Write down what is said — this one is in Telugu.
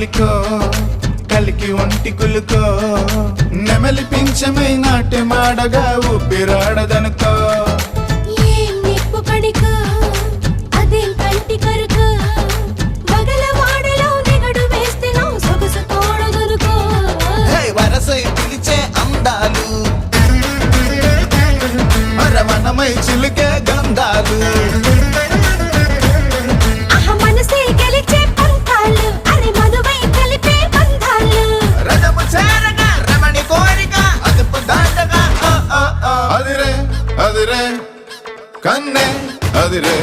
మాలికో కలికి ఒంటి కులుకో నెమలి పింఛమై నాట్య మాడగా ఊపిరాడదనుకో ఏం నిప్పు పడికో అదేం కంటి కరుకో వగల వాడలో నిగడు వేస్తే నా సొగసు తోడదనుకో వరసై పిలిచే అందాలు మరమనమై చిలుకే గంధాలు మనసే గెలిచే పంతాలు అరే మధువై కలిపే బంధాలు రథము చేరగా రమణి కోరిక అదుపు దాటగా అదిరే అదిరే కన్నే అదిరే